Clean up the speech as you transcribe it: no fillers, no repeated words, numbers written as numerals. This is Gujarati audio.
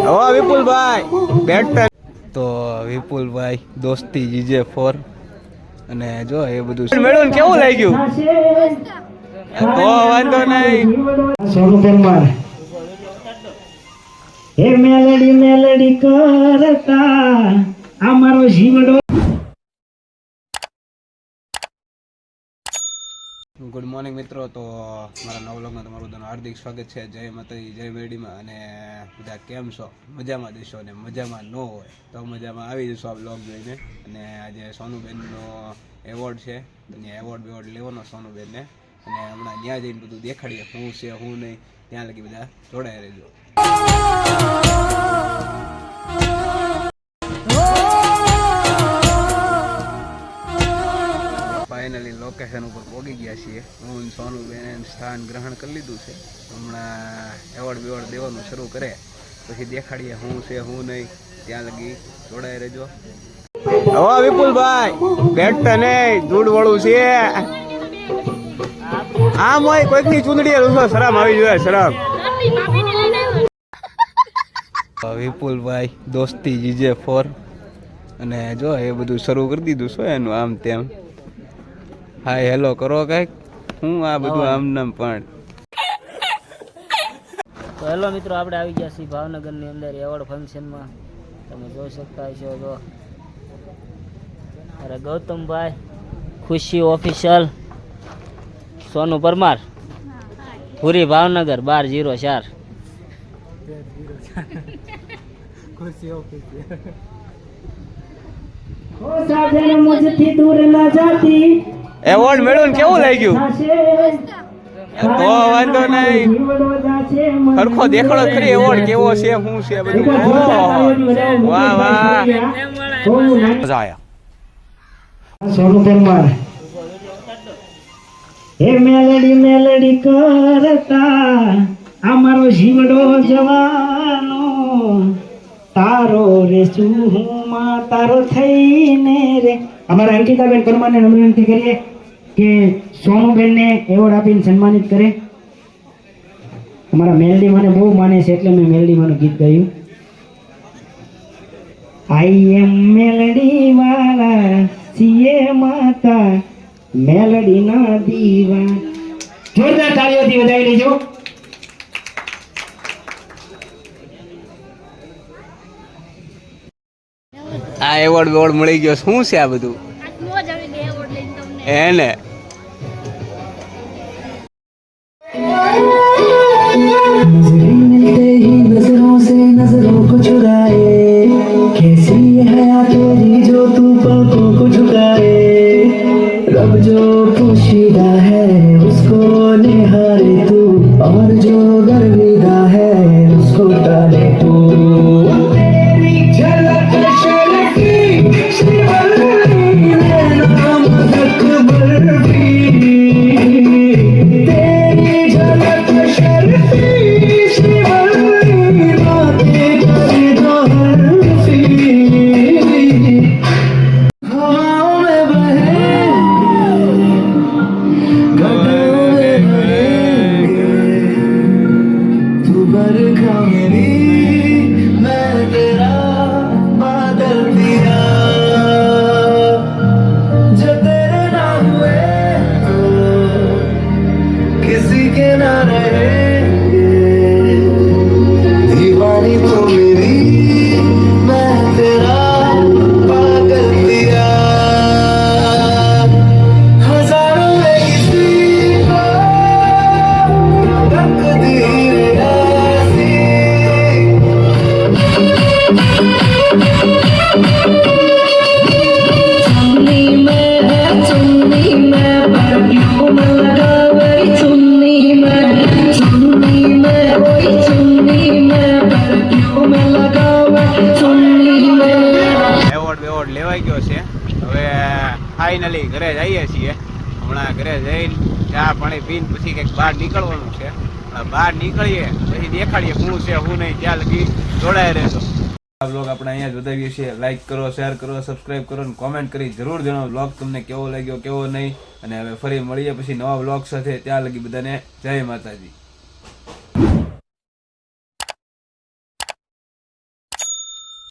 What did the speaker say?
ઓ વિપુલભાઈ બેઠા તો વિપુલભાઈ દોસ્તી GJ4 અને જો એ બધું મેળવું કેવું લાગ્યું તો વાંધો નહીં. સોનું પરમાર હે મેલડી મેલડી કરતા અમારો જીવડો. ગુડ મોર્નિંગ મિત્રો. તો મારા નવા વ્લોગમાં તમારું બધાનું હાર્દિક સ્વાગત છે. જય માતાજી, જય મેરડીમાં. અને બધા કેમ છો? મજામાં દેશો ને મજામાં ન હોય તો મજામાં આવી જશો આ વ્લોગ જોઈને. અને આજે સોનુબેનનો એવોર્ડ છે, અને એવોર્ડ લેવાનો સોનુબેનને, અને હમણાં ત્યાં જઈને બધું દેખાડીએ શું છે શું નહીં. ત્યાં લગી બધા જોડાઈ રહેજો. ફાઇનલી લોકેશન ઉપર પહોંચી ગયા છીએ. હું સોનુબેન સ્થાન ગ્રહણ કરી લીધું છે. હમણાં એવોર્ડ દેવાનું શરૂ કરે પછી દેખાડીએ શું છે શું નહીં. ત્યાં લગી જોડાઈ રહેજો. હવે વિપુલભાઈ બેઠતા નહીં, દૂધ વાળું છે. આમ હોય કોઈકની ચૂંદડી શરમ આવી જોઈએ, શરમ. વિપુલભાઈ દોસ્તી GJ4 અને જો એ બધું શરૂ કરી દીધું છે એનું આમ તેમ. હાય હેલો કરો કઈક. હું આ બધું આમ નામ પણ. તો હેલો મિત્રો, આપણે આવી ગયા છીએ ભાવનગરની અંદર એવોર્ડ ફંક્શનમાં. તમે જોઈ શકતા છો. તો અરે ગૌતમભાઈ, ખુશી ઓફિશિયલ, સોનુ પરમાર, પૂરી ભાવનગર 1204. ખુશી ઓફિશિયલ. ઓ સાજન મુજથી દૂર ના જાતી. એવોર્ડ મેળવું કેવું લાગ્યું તો વાંધો નહીં. સરખો દેખાડો ખરી એવોર્ડ કેવો છે શું છે બધું. વાહ વાહ, મજા આયા. સોનું પરમાર હે મેલડી મેલડી કરતા અમારો જીવડો જવાનો તારો રે સુહુમાં તારો થઈને રે. અમારા અંકિતાબેન પરમારને વિનંતી કરીએ કે સોનુબેનને એવોર્ડ આપીને સન્માનિત કરે. અમારા મેલડી મને બહુ માને છે એટલે મેં મેલડી માનું ગીત ગાયું. આઈ એમ મેલડી વાળા સીએ માતા મેલડી ના દીવા. જોરદાર તાળીઓથી વધાવી લેજો. આ એવોર્ડ મળી ગયો. શું છે આ બધું એને? नजरों से नजरों को चुराए कैसी है तेरी जो तू पलकों को झुकाए रब जो पोशीदा है उसको निहारे तू और जो गर्विदा है उसको टाले तू. तेरी झलक शर्फी श्रीवल्ली नाम अकबर भी. तेरी झलक शर्फी લેવાઈ ગયો છે. હવે ફાઇનલી ઘરે જઈએ છીએ. હમણાં ઘરે જઈને ચા પાણી પીને પછી કંઈક બહાર નીકળવાનું છે. બહાર નીકળીએ પછી દેખાડીએ શું છે શું નહીં. ત્યાં લગી જોડાઈ રહેજો. આ બ્લોગ આપણે અહીંયા જ વધાવીએ છીએ. લાઈક કરો, શેર કરો, સબસ્ક્રાઈબ કરો અને કોમેન્ટ કરી જરૂર જણાવો બ્લોગ તમને કેવો લાગ્યો કેવો નહીં. અને હવે ફરી મળીએ પછી નવા બ્લોગ સાથે. ત્યાં લગી બધાને જય માતાજી.